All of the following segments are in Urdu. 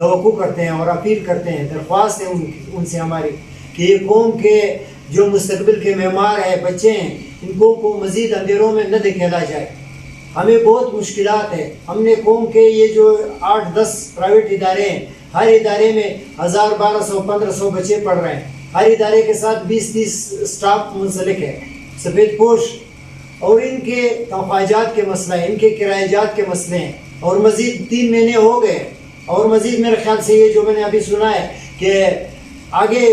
توقع کرتے ہیں اور اپیل کرتے ہیں، درخواست ہے ان سے ہماری کہ یہ قوم کے جو مستقبل کے معمار ہیں، بچے ہیں، ان کو مزید اندھیروں میں نہ دکھیلا جائے۔ ہمیں بہت مشکلات ہیں۔ ہم نے قوم کے یہ جو 8-10 پرائیویٹ ادارے ہیں، ہر ادارے میں 1000 1200 1500 بچے پڑھ رہے ہیں، ہر ادارے کے ساتھ 20-30 اسٹاف منسلک ہے، سفید پوش، اور ان کے تنخواہ کے مسئلہ ہیں، ان کے کرایہ جات کے مسئلے ہیں، اور مزید 3 مہینے ہو گئے، اور مزید میرے خیال سے یہ جو میں نے ابھی سنا ہے کہ آگے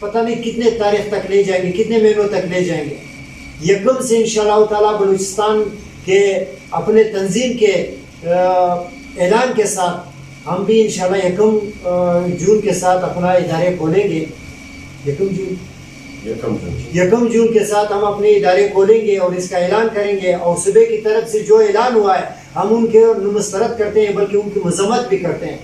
پتہ نہیں کتنے تاریخ تک لے جائیں گے، کتنے مہینوں تک لے جائیں گے۔ یکم سے انشاءاللہ تعالیٰ بلوچستان کے اپنے تنظیم کے اعلان کے ساتھ ہم بھی انشاءاللہ 1 جون کے ساتھ اپنا ادارے کھولیں گے۔ 1 جون کے ساتھ ہم اپنے ادارے کھولیں گے اور اس کا اعلان کریں گے، اور صوبے کی طرف سے جو اعلان ہوا ہے ہم ان کے مسترد کرتے ہیں، بلکہ ان کی مذمت بھی کرتے ہیں،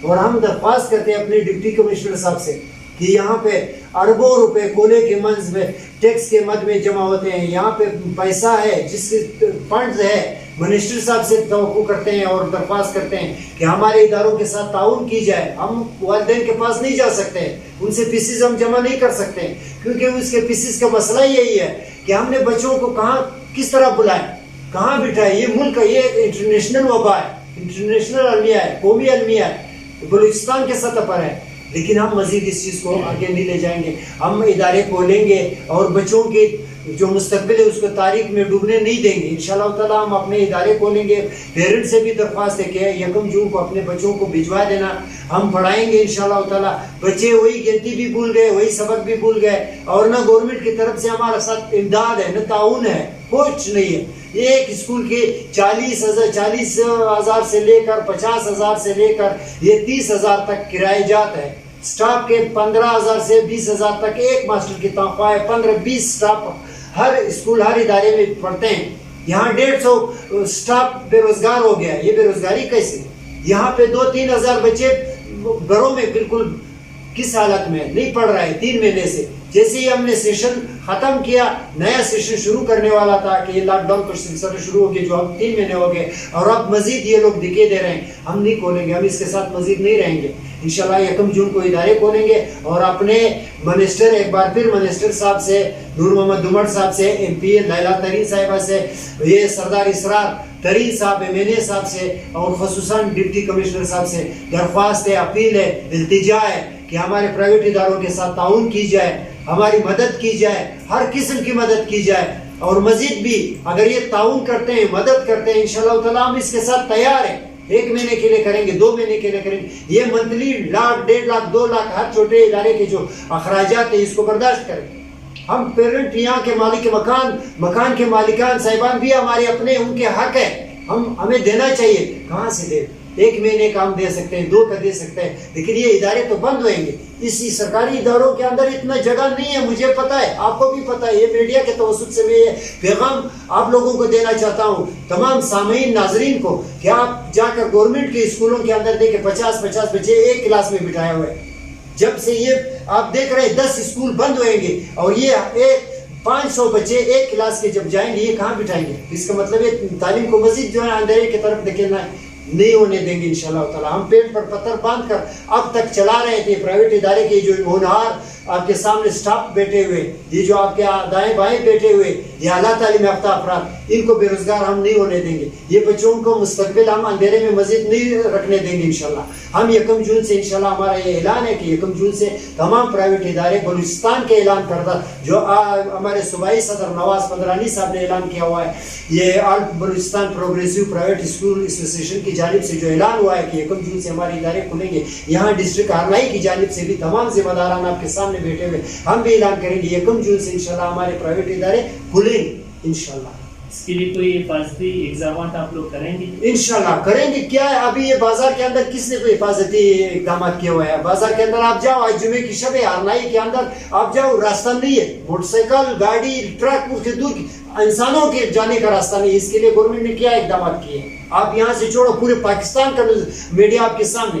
اور ہم درخواست کرتے ہیں اپنے ڈپٹی کمشنر صاحب سے کہ یہاں پہ اربوں روپے کولے کے منز میں ٹیکس کے مد میں جمع ہوتے ہیں، یہاں پہ پیسہ ہے جس سے فنڈز ہے، منسٹر صاحب سے توقع کرتے ہیں اور درخواست کرتے ہیں کہ ہمارے اداروں کے ساتھ تعاون کی جائے۔ ہم والدین کے پاس نہیں جا سکتے، ان سے فیسز ہم جمع نہیں کر سکتے، کیونکہ اس کے فیسز کا مسئلہ یہی ہے کہ ہم نے بچوں کو کہاں کس طرح بلائیں، کہاں بٹھائے۔ یہ ملک یہ انٹرنیشنل وبا ہے، انٹرنیشنل المیہ ہے، قومی المیہ ہے، بلوچستان کے سطح پر ہے، لیکن ہم مزید اس چیز کو آگے نہیں لے جائیں گے۔ ہم ادارے کھولیں گے اور بچوں کے جو مستقبل ہے اس کو تاریخ میں ڈوبنے نہیں دیں گے۔ انشاءاللہ تعالیٰ ہم اپنے ادارے کھولیں گے۔ پیرنٹ سے بھی درخواست ہے کہ 1 جون کو اپنے بچوں کو بھجوا دینا، ہم پڑھائیں گے انشاءاللہ تعالیٰ۔ بچے وہی گنتی بھی بھول گئے، وہی سبق بھی بھول گئے، اور نہ گورنمنٹ کی طرف سے ہمارے ساتھ امداد ہے، نہ تعاون ہے، کچھ نہیں ہے۔ ایک اسکول کے 40,000 سے لے کر 50,000 سے لے کر یہ 30,000 تک کرایہ جات ہے، سٹاف کے 15,000 سے 20,000 تک ایک ماسٹر کی تنخواہ ہے، 15-20 سٹاف ہر اسکول ہر ادارے میں پڑھتے ہیں۔ یہاں 150 سٹاف بے روزگار ہو گیا، یہ بے روزگاری کیسے؟ یہاں پہ 2-3 ہزار بچے گھروں میں بالکل کس حالت میں نہیں پڑھ رہے 3 مہینے سے۔ جیسے ہی ہم نے سیشن ختم کیا، نیا سیشن شروع کرنے والا تھا کہ یہ لاک ڈاؤن کا سلسلہ شروع ہو گیا، جو ہم 3 مہینے ہو گئے، اور اب مزید یہ لوگ دکھے دے رہے ہیں۔ ہم نہیں کھولیں گے، ہم اس کے ساتھ مزید نہیں رہیں گے۔ انشاءاللہ 1 جون کو ادارے کھولیں گے، اور اپنے منسٹر ایک بار پھر منسٹر صاحب سے، نور محمد دمڑ صاحب سے، MP لیلا ترین صاحبہ سے، یہ سردار اسرار ترین صاحب MNA صاحب سے، اور خصوصاً ڈپٹی کمشنر صاحب سے درخواست ہے، اپیل ہے، التجا ہے کہ ہمارے پرائیویٹ اداروں کے ساتھ تعاون کی جائے، ہماری مدد کی جائے، ہر قسم کی مدد کی جائے، اور مزید بھی اگر یہ تعاون کرتے ہیں، مدد کرتے ہیں، انشاءاللہ تعالیٰ ہم اس کے ساتھ تیار ہیں۔ 1 مہینے کے لیے کریں گے، 2 مہینے کے لیے کریں گے، یہ منتھلی 1 لاکھ 1.5 لاکھ 2 لاکھ ہر چھوٹے ادارے کے جو اخراجات ہیں اس کو برداشت کریں۔ ہم پیرنٹ یہاں کے مالک مکان کے مالکان صاحبان بھی ہمارے اپنے، ان کے حق ہے، ہمیں دینا چاہیے۔ کہاں سے دے؟ 1 مہینے کا ہم دے سکتے ہیں، 2 کا دے سکتے ہیں، لیکن یہ ادارے تو بند ہوئیں گے۔ اسی سرکاری اداروں کے اندر اتنا جگہ نہیں ہے، مجھے پتا ہے، آپ کو بھی پتا ہے۔ یہ میڈیا کے توسط سے میں یہ پیغام آپ لوگوں کو دینا چاہتا ہوں، تمام سامعین ناظرین کو، کہ آپ جا کر گورنمنٹ کے اسکولوں کے اندر دیکھیں 50 بچے ایک کلاس میں بٹھائے ہوئے۔ جب سے یہ آپ دیکھ رہے ہیں 10 اسکول بند ہوئیں گے، اور یہ 500 بچے ایک کلاس کے جب جائیں گے، یہ کہاں بٹھائیں گے؟ اس کا مطلب ہے تعلیم کو مزید جو ہے اندھیرے کی طرف دھکیلنا ہے، نہیں ہونے دیں گے انشاءاللہ تعالیٰ۔ ہم پیٹ پر پتھر باندھ کر اب تک چلا رہے تھے۔ پرائیویٹ ادارے کے جو ہونہار آپ کے سامنے سٹاف بیٹھے ہوئے، یہ جو آپ کے دائیں بائیں بیٹھے ہوئے، یہ اعلیٰ تعلیم یافتہ افراد، ان کو بے روزگار ہم نہیں ہونے دیں گے۔ یہ بچوں کو مستقبل ہم اندھیرے میں مزید نہیں رکھنے دیں گے انشاءاللہ۔ ہم 1 جون سے انشاءاللہ ہمارا یہ اعلان ہے کہ 1 جون سے تمام پرائیویٹ ادارے بلوچستان کے اعلان کردہ، جو ہمارے صوبائی صدر نواز پندرانی صاحب نے اعلان کیا ہوا ہے، یہ all Balochistan progressive private school association کی جانب سے جو اعلان ہوا ہے کہ 1 جون سے ہمارے ادارے کھلیں گے، یہاں ڈسٹرکٹ ہرلائی کی جانب سے بھی تمام ذمہ داران آپ کے سامنے بیٹھے ہوئے ہم بھی اعلان کریں گے 1 جون سے انشاءاللہ ہمارے پرائیویٹ ادارے کھلیں گے انشاءاللہ۔ اس کے لیے کوئی حفاظتی اقدامات آپ لوگ کریں گے؟ انشاءاللہ کریں گے۔ کیا ہے ابھی یہ بازار کے اندر کس نے کوئی حفاظتی اقدامات کیے ہوئے ہیں؟ بازار کے اندر آپ جاؤ، آج جمعے کی شب ہے، ہرلائی کے اندر آپ جاؤ، راستہ نہیں ہے، موٹر سائیکل گاڑی ٹرک اس کے دور انسانوں کے جانے کا راستہ نہیں ہے۔ اس کے لیے گورنمنٹ نے کیا اقدامات کیے ہیں؟ آپ یہاں سے چھوڑو، پورے پاکستان کا میڈیا آپ کے سامنے